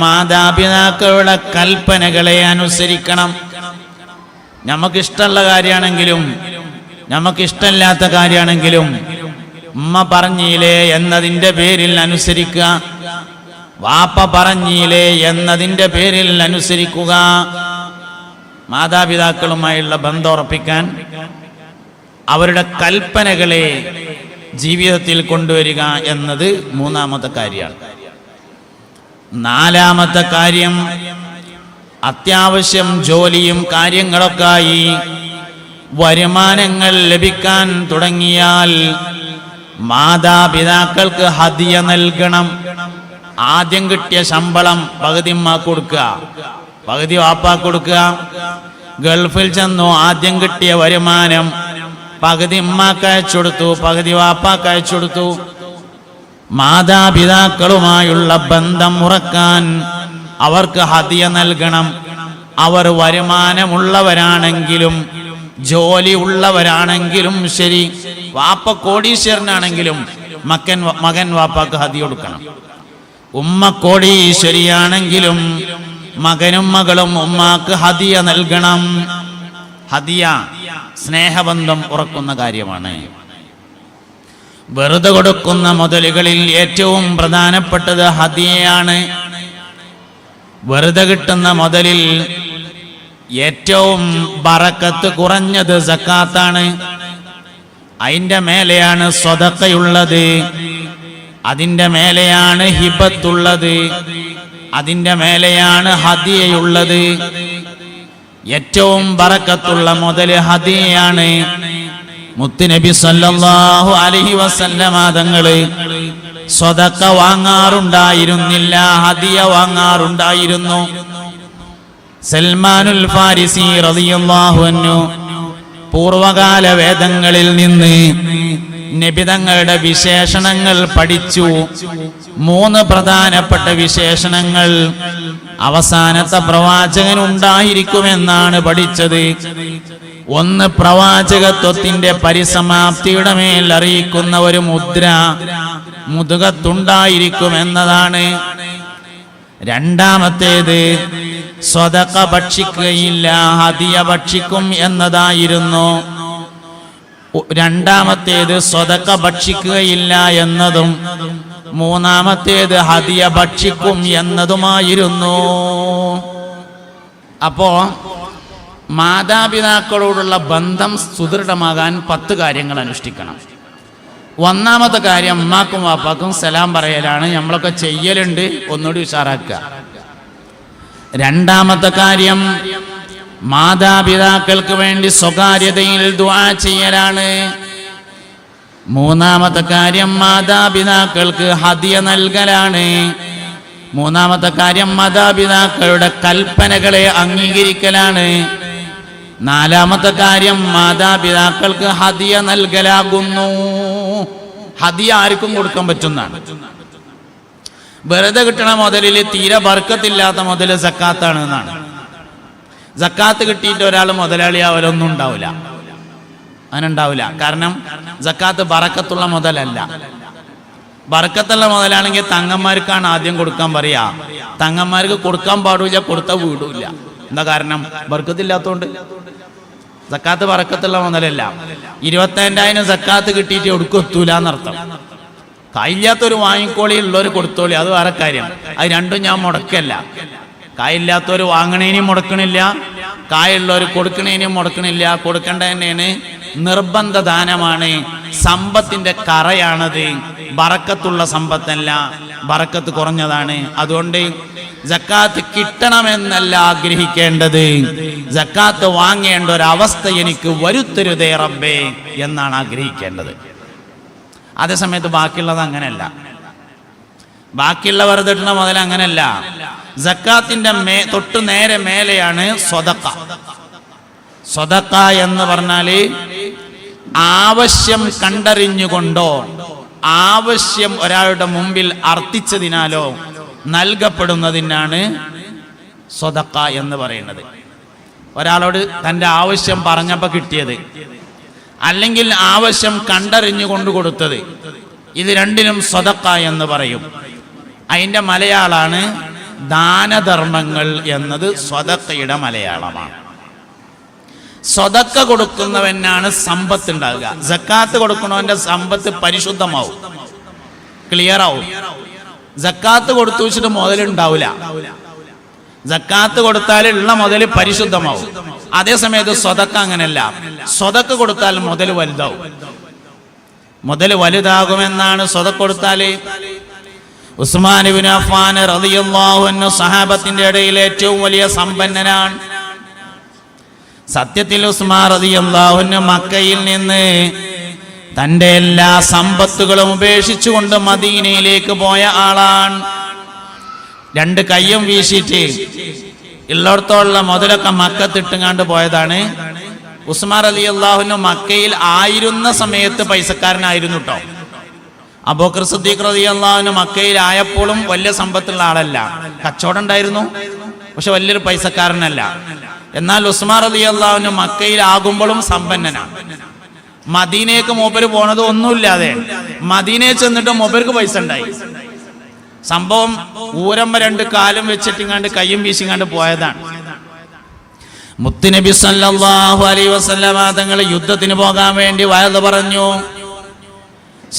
മാതാപിതാക്കളുടെ കൽപ്പനകളെ അനുസരിക്കണം. നമുക്കിഷ്ടമുള്ള കാര്യമാണെങ്കിലും നമുക്കിഷ്ടമില്ലാത്ത കാര്യമാണെങ്കിലും ഉമ്മ പറഞ്ഞില്ലേ എന്നതിൻ്റെ പേരിൽ അനുസരിക്കുക, വാപ്പ പറഞ്ഞില്ലേ എന്നതിൻ്റെ പേരിൽ അനുസരിക്കുക. മാതാപിതാക്കളുമായുള്ള ബന്ധം ഉറപ്പിക്കാൻ അവരുടെ കൽപ്പനകളെ ജീവിതത്തിൽ കൊണ്ടുവരിക എന്നത് മൂന്നാമത്തെ കാര്യമാണ്. നാലാമത്തെ കാര്യം, അത്യാവശ്യം ജോലിയും കാര്യങ്ങളൊക്കെയായി വരുമാനങ്ങൾ ലഭിക്കാൻ തുടങ്ങിയാൽ മാതാപിതാക്കൾക്ക് ഹദിയ നൽകണം. ആദ്യം കിട്ടിയ ശമ്പളം പകുതി ഉമ്മാക്ക് കൊടുക്കുക, പകുതി വാപ്പാക്ക് കൊടുക്കുക. ഗൾഫിൽ ചെന്നു, ആദ്യം കിട്ടിയ വരുമാനം പകുതി ഉമ്മാക്ക് അയച്ചു കൊടുത്തു, പകുതി വാപ്പാക്ക് അയച്ചു കൊടുത്തു. മാതാപിതാക്കളുമായുള്ള ബന്ധം ഉറക്കാൻ അവർക്ക് ഹദിയ നൽകണം. അവർ വരുമാനമുള്ളവരാണെങ്കിലും ജോലി ഉള്ളവരാണെങ്കിലും ശരി, വാപ്പ കോടീശ്വരനാണെങ്കിലും മകൻ വാപ്പാക്ക് ഹദിയ കൊടുക്കണം. ഉമ്മ കോടീശ്വരിയാണെങ്കിലും മകനും മകളും ഉമ്മാക്ക് ഹദിയ നൽകണം. ഹദിയ സ്നേഹബന്ധം ഉറക്കുന്ന കാര്യമാണ്. വെറുതെ കൊടുക്കുന്ന മുതലുകളിൽ ഏറ്റവും പ്രധാനപ്പെട്ടത് ഹദിയയാണ്. വെറുതെ കിട്ടുന്ന മുതലിൽ ഏറ്റവും ബറക്കത്ത് കുറഞ്ഞത് സക്കാത്താണ്. അതിൻ്റെ മേലെയാണ് സ്വതക്കയുള്ളത്, അതിൻ്റെ മേലെയാണ് ഹിബത്തുള്ളത്, അതിൻ്റെ മേലെയാണ് ഹദിയയുള്ളത്. ഏറ്റവും ബറക്കത്തുള്ള മുതല് ഹദിയയാണ്. മുത്തുനബി സല്ലല്ലാഹു അലൈഹി വസല്ലമ തങ്ങള് സ്വതക്ക വാങ്ങാറുണ്ടായിരുന്നില്ല, ഹദിയ വാങ്ങാറുണ്ടായിരുന്നു. സൽമാനുൽ ഫാരിസി റളിയല്ലാഹു അൻഹു പൂർവകാല വേദങ്ങളിൽ നിന്ന് നബി തങ്ങളുടെ വിശേഷണങ്ങൾ പഠിച്ചു. 3 പ്രധാനപ്പെട്ട വിശേഷണങ്ങൾ അവസാനത്തെ പ്രവാചകൻ ഉണ്ടായിരിക്കുമെന്നാണ് പഠിച്ചത്. 1, പ്രവാചകത്വത്തിന്റെ പരിസമാപ്തിയുടെ മേൽ അറിയിക്കുന്ന ഒരു മുദ്ര മുതുകത്തുണ്ടായിരിക്കുമെന്നതാണ്. രണ്ടാമത്തേത് സ്വതക്ക ഭക്ഷിക്കുകയില്ല, ഹദിയ ഭക്ഷിക്കും എന്നതായിരുന്നു. രണ്ടാമത്തേത് സ്വതക്ക ഭക്ഷിക്കുകയില്ല എന്നതും മൂന്നാമത്തേത് ഹദിയ ഭക്ഷിക്കും എന്നതുമായിരുന്നു. അപ്പോ മാതാപിതാക്കളോടുള്ള ബന്ധം സുദൃഢമാകാൻ 10 കാര്യങ്ങൾ അനുഷ്ഠിക്കണം. ഒന്നാമത്തെ കാര്യം ഉമ്മാക്കും വാപ്പാക്കും സലാം പറയലാണ്. നമ്മളൊക്കെ ചെയ്യലുണ്ട്, ഒന്നുകൂടി ഉഷാറാക്കുക. രണ്ടാമത്തെ കാര്യം മാതാപിതാക്കൾക്ക് വേണ്ടി സ്വകാര്യതയിൽ ദുആ ചെയ്യലാണ്. മൂന്നാമത്തെ കാര്യം മാതാപിതാക്കൾക്ക് ഹദിയ നൽകലാണ്. മൂന്നാമത്തെ കാര്യം മാതാപിതാക്കളുടെ കൽപ്പനകളെ അംഗീകരിക്കലാണ്. നാലാമത്തെ കാര്യം മാതാപിതാക്കൾക്ക് ഹദിയ നൽകലാകുന്നു. ഹദിയ ആർക്കും കൊടുക്കാൻ പറ്റുന്നതാണ്. വെറുതെ കിട്ടണ മുതലിൽ തീരെ ബർക്കത്തില്ലാത്ത മുതൽ സക്കാത്താണ് എന്നാണ്. സക്കാത്ത് കിട്ടിയിട്ട് ഒരാൾ മുതലാളിയാവലൊന്നും ഉണ്ടാവില്ല, അതിനുണ്ടാവില്ല. കാരണം സക്കാത്ത് ബറക്കത്തുള്ള മുതലല്ല. ബറക്കത്തുള്ള മുതലാണെങ്കിൽ തങ്ങന്മാർക്കാണ് ആദ്യം കൊടുക്കാൻ പറയാ. തങ്ങന്മാർക്ക് കൊടുക്കാൻ പാടില്ല, കൊടുത്ത വീടില്ല. എന്താ കാരണം? ബർക്കത്തില്ലാത്തോണ്ട്. സക്കാത്ത് ബറക്കത്തുള്ള മുതലല്ല. 25,000 സക്കാത്ത് കിട്ടിയിട്ട് ഒടുക്കെത്തൂല എന്നർത്ഥം. കായില്ലാത്തൊരു വാങ്ങിക്കോളി, ഉള്ളവർ കൊടുത്തോളി, അത് വേറെ കാര്യം. അത് രണ്ടും ഞാൻ മുടക്കല്ല. കായില്ലാത്തവർ വാങ്ങണേനും മുടക്കണില്ല, കായുള്ളവർ കൊടുക്കണേനും മുടക്കണില്ല. കൊടുക്കേണ്ട തന്നെയാണ്. നിർബന്ധ ദാനമാണ്. സമ്പത്തിന്റെ കറയാണത്. ബറക്കത്തുള്ള സമ്പത്തല്ല, ബറക്കത്ത് കുറഞ്ഞതാണ്. അതുകൊണ്ട് സക്കാത്ത് കിട്ടണമെന്നല്ല ആഗ്രഹിക്കേണ്ടത്, സക്കാത്ത് വാങ്ങേണ്ട ഒരവസ്ഥ എനിക്ക് വരുത്തരുതേ റബ്ബേ എന്നാണ് ആഗ്രഹിക്കേണ്ടത്. അതേസമയത്ത് ബാക്കിയുള്ളത് അങ്ങനെയല്ല. ബാക്കിയുള്ളവർ കിട്ടുന്ന മുതൽ അങ്ങനെയല്ല. സക്കാത്തിന്റെ തൊട്ട് നേരെ മേലെയാണ് സ്വതക്ക. സ്വതക്ക എന്ന് പറഞ്ഞാല് ആവശ്യം കണ്ടറിഞ്ഞുകൊണ്ടോ ആവശ്യം ഒരാളുടെ മുമ്പിൽ അർത്ഥിച്ചതിനാലോ നൽകപ്പെടുന്നതിനാണ് സ്വതക്ക എന്ന് പറയുന്നത്. ഒരാളോട് തൻ്റെ ആവശ്യം പറഞ്ഞപ്പോൾ കിട്ടിയത്, അല്ലെങ്കിൽ ആവശ്യം കണ്ടറിഞ്ഞുകൊണ്ട് കൊടുത്തത്, ഇത് രണ്ടിനും സ്വതക്ക എന്ന് പറയും. അതിൻ്റെ മലയാളാണ് ദാനധർമ്മങ്ങൾ എന്നത് സ്വതക്കയുടെ മലയാളമാണ്. സ്വതക്ക കൊടുക്കുന്നവനാണ് സമ്പത്ത് ഉണ്ടാകുക. സക്കാത്ത് കൊടുക്കുന്നവന്റെ സമ്പത്ത് പരിശുദ്ധമാവും, ക്ലിയർ ആവും. സക്കാത്ത് കൊടുത്തു വെച്ചിട്ട് മുതലുണ്ടാവില്ല. സക്കാത്ത് കൊടുത്താൽ ഉള്ള മുതൽ പരിശുദ്ധമാവും. അതേസമയത്ത് സ്വതക്ക അങ്ങനെയല്ല. സ്വതക്ക കൊടുത്താൽ മുതൽ വലുതാവും. മുതൽ വലുതാകുമെന്നാണ് സ്വതക്ക കൊടുത്താൽ. ഉസ്മാൻ ഇബ്നു അഫ്ഫാൻ റളിയല്ലാഹു അൻഹു സഹാബത്തിന്റെ ഇടയിൽ ഏറ്റവും വലിയ സമ്പന്നനാണ്. സത്യത്തിൽ ഉസ്മാൻ റളിയല്ലാഹു അൻഹു മക്കയിൽ നിന്ന് തന്റെ എല്ലാ സമ്പത്തുകളും ഉപേക്ഷിച്ചുകൊണ്ട് മദീനയിലേക്ക് പോയ ആളാണ്. രണ്ട് കയ്യും വീശിയിട്ട് ഉള്ളിടത്തോളം മുതലൊക്കെ മക്കത്തിട്ടുങ്ങാണ്ട് പോയതാണ്. ഉസ്മാൻ റളിയല്ലാഹു അൻഹു മക്കയിൽ ആയിരുന്ന സമയത്ത് പൈസക്കാരനായിരുന്നു കേട്ടോ. അബൂബക്കർ സിദ്ദീഖ് റളിയല്ലാഹു അൻഹു മക്കയിൽ ആയപ്പോഴും വലിയ സമ്പത്തുള്ള ആളല്ല. കച്ചവടം ഉണ്ടായിരുന്നു, പക്ഷെ വലിയൊരു പൈസക്കാരനല്ല. എന്നാൽ ഉസ്മാൻ റളിയല്ലാഹു അൻഹു മക്കയിൽ ആകുമ്പോഴും സമ്പന്നനാണ്. മദീനയ്ക്ക് മൂപ്പര് പോണത് ഒന്നുമില്ലാതെ മദീനയിൽ ചെന്നിട്ട് മൂപ്പർക്ക് പൈസ ഉണ്ടായി. സംഭവം ഊരമ്മ രണ്ട് കാലം വെച്ചിട്ടിങ്ങാണ്ട് കയ്യും വീശിങ്ങാണ്ട് പോയതാണ്. മുത്തുനബി സല്ലല്ലാഹു അലൈഹി വസല്ലമ തങ്ങൾ യുദ്ധത്തിന് പോകാൻ വേണ്ടി വയല് പറഞ്ഞു.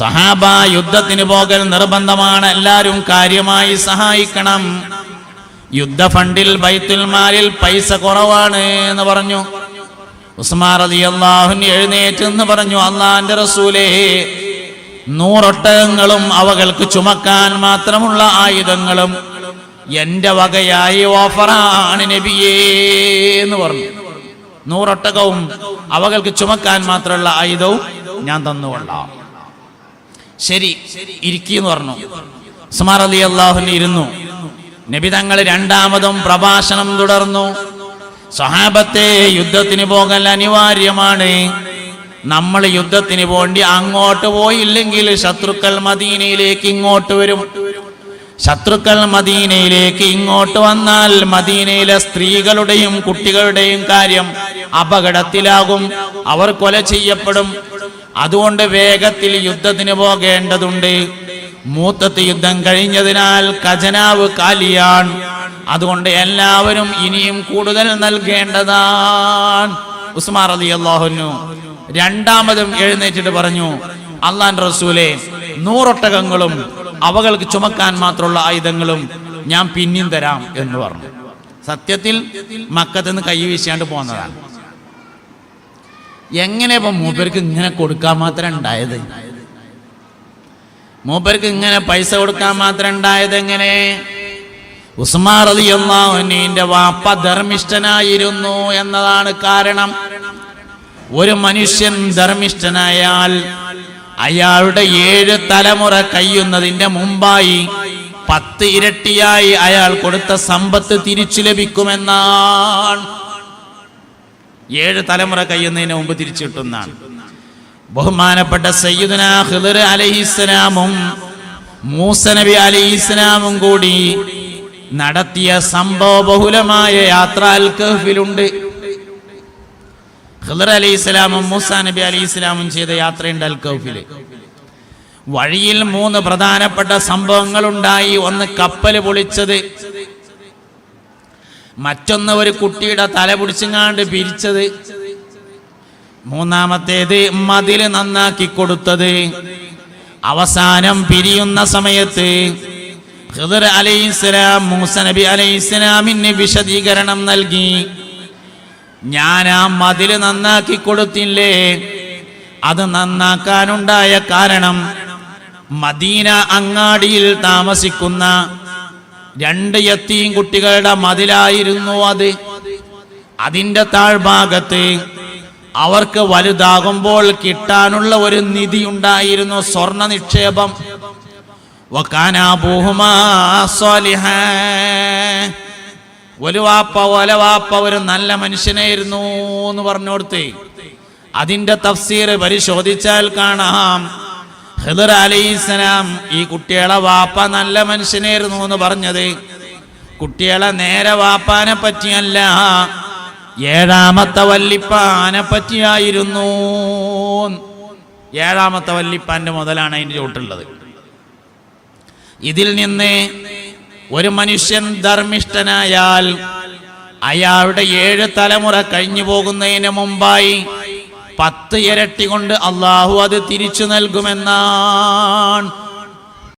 സഹാബ, യുദ്ധത്തിന് പോകൽ നിർബന്ധമാണ്, എല്ലാവരും കാര്യമായി സഹായിക്കണം. യുദ്ധ ഫണ്ടിൽ ബൈത്തുൽ മാലിൽ പൈസ കുറവാണ് എന്ന് പറഞ്ഞു. ഉസ്മാൻ റളിയല്ലാഹു അൻഹു എഴുന്നേറ്റ് എന്ന് പറഞ്ഞു, അല്ലാഹുവിന്റെ റസൂലേ, 100 ഒട്ടകങ്ങളും അവകൾക്ക് ചുമക്കാൻ മാത്രമുള്ള ആയുധങ്ങളും എന്റെ വകയായി ഓഫറാണ് നബിയേ എന്ന് പറഞ്ഞു. 100 ഒട്ടകവും അവകൾക്ക് ചുമക്കാൻ മാത്രമുള്ള ആയുധവും ഞാൻ തന്നുകൊള്ളാം. ശരി, ഇരിക്കുന്നു പറഞ്ഞു. ഉസ്മാൻ റളിയല്ലാഹു അൻഹു ഇരുന്നു. നബി തങ്ങൾ രണ്ടാമതും പ്രഭാഷണം തുടർന്നു. സ്വഹാബത്തെ, യുദ്ധത്തിന് പോകൽ അനിവാര്യമാണ്. നമ്മൾ യുദ്ധത്തിന് പോണ്ടി അങ്ങോട്ട് പോയില്ലെങ്കിൽ ശത്രുക്കൾ മദീനയിലേക്ക് ഇങ്ങോട്ട് വരും. ശത്രുക്കൾ മദീനയിലേക്ക് ഇങ്ങോട്ട് വന്നാൽ മദീനയിലെ സ്ത്രീകളുടെയും കുട്ടികളുടെയും കാര്യം അപകടത്തിലാകും, അവർ കൊല ചെയ്യപ്പെടും. അതുകൊണ്ട് വേഗത്തിൽ യുദ്ധത്തിന് പോകേണ്ടതുണ്ട്. മൂത്തത്ത് യുദ്ധം കഴിഞ്ഞതിനാൽ ഖജനാവ് കാലിയാണ്. അതുകൊണ്ട് എല്ലാവരും ഇനിയും കൂടുതൽ നൽകേണ്ടതാണ്. ഉസ്മാൻ റളിയല്ലാഹു അൻഹു രണ്ടാമതും എഴുന്നേറ്റിട്ട് പറഞ്ഞു, അല്ലാഹുവിന്റെ റസൂലേ, 100 ഒട്ടകങ്ങളും അവകൾക്ക് ചുമക്കാൻ മാത്രമുള്ള ആയുധങ്ങളും ഞാൻ പിന്നെയും തരാം എന്ന് പറഞ്ഞു. സത്യത്തിൽ മക്കത്ത് നിന്ന് കൈ വീശാണ്ട് പോന്നതാണ്. എങ്ങനെ ഇപ്പൊ മൂപ്പർക്ക് ഇങ്ങനെ കൊടുക്കാൻ മാത്രം ഉണ്ടായത്? മൂപ്പർക്ക് ഇങ്ങനെ പൈസ കൊടുക്കാൻ മാത്രം ഉണ്ടായത് എങ്ങനെ? ഉസ്മാൻ റളിയല്ലാഹു അൻഹുവിന്റെ വാപ്പ ധർമ്മിഷ്ഠനായിരുന്നു എന്നതാണ് കാരണം. ഒരു മനുഷ്യൻ ധർമ്മിഷ്ഠനായാൽ അയാളുടെ 7 തലമുറ കഴിയുന്നതിന്റെ മുമ്പായി 10 ഇരട്ടിയായി അയാൾ കൊടുത്ത സമ്പത്ത് തിരിച്ചു ലഭിക്കുമെന്നാണ്. 7 തലമുറ കഴിയുന്നതിന് മുമ്പ് തിരിച്ചു കിട്ടുന്നതാണ്. ബഹുമാനപ്പെട്ട സയ്യിദുനാ ഖിദ്ർ അലൈഹിസ്സലാമും മൂസ നബി അലൈഹിസ്സലാമും കൂടി നടത്തിയ സംഭവ ബഹുലമായ യാത്ര അൽ കഹ്ഫിലുണ്ട്. ഖിദ്ർ അലൈഹിസ്സലാമും മൂസ നബി അലൈഹിസ്സലാമും ചെയ്ത യാത്രയുണ്ട് അൽ കഹ്ഫില്. വഴിയിൽ 3 പ്രധാനപ്പെട്ട സംഭവങ്ങൾ ഉണ്ടായി. ഒന്ന് കപ്പൽ പൊളിച്ചത്, മറ്റൊന്ന് ഒരു കുട്ടിയുടെ തല പിടിച്ചങ്ങാണ്ട് പിരിച്ചത്, മൂന്നാമത്തേത് മതില് നന്നാക്കി കൊടുത്തത്. അവസാനം പിരിയുന്ന സമയത്ത് ഖിദ്ർ അലൈഹിസ്സലാം മൂസ നബി അലൈഹിസ്സലാമിന് വിശദീകരണം നൽകി. ഞാൻ ആ മതില് നന്നാക്കി കൊടുത്തില്ലേ, അത് നന്നാക്കാനുണ്ടായ കാരണം മദീന അങ്ങാടിയിൽ താമസിക്കുന്ന 2 യത്തീം കുട്ടികളുടെ മതിലായിരുന്നു അത്. അതിന്റെ താഴ്ഭാഗത്ത് അവർക്ക് വലുതാകുമ്പോൾ കിട്ടാനുള്ള ഒരു നിധി ഉണ്ടായിരുന്നു, സ്വർണ നിക്ഷേപം. വകാന അബൂഹുമാ സ്വാലിഹാ, ഒലവാപ്പ ഒരു നല്ല മനുഷ്യനായിരുന്നു എന്ന് പറഞ്ഞോടുത്ത് അതിന്റെ തഫ്സീർ പരിശോധിച്ചാൽ കാണാം, ഖിദ്ർ അലൈഹിസ്സലാം ഈ കുട്ടികളെ വാപ്പ നല്ല മനുഷ്യനായിരുന്നു എന്ന് പറഞ്ഞത് കുട്ടികളെ നേരെ വാപ്പാനെ പറ്റിയല്ല, 7ാമത്തെ വല്ലിപ്പാനെ പറ്റിയായിരുന്നു. 7ാമത്തെ വല്ലിപ്പാന്റെ മുതലാണ് അതിൻ്റെ ചോട്ടുള്ളത്. ഇതിൽ നിന്ന് ഒരു മനുഷ്യൻ ധർമ്മിഷ്ഠനായാൽ അയാളുടെ 7 തലമുറ കഴിഞ്ഞു പോകുന്നതിന് മുമ്പായി 10 ഇരട്ടി കൊണ്ട് അള്ളാഹു അത് തിരിച്ചു നൽകുമെന്നാണ്.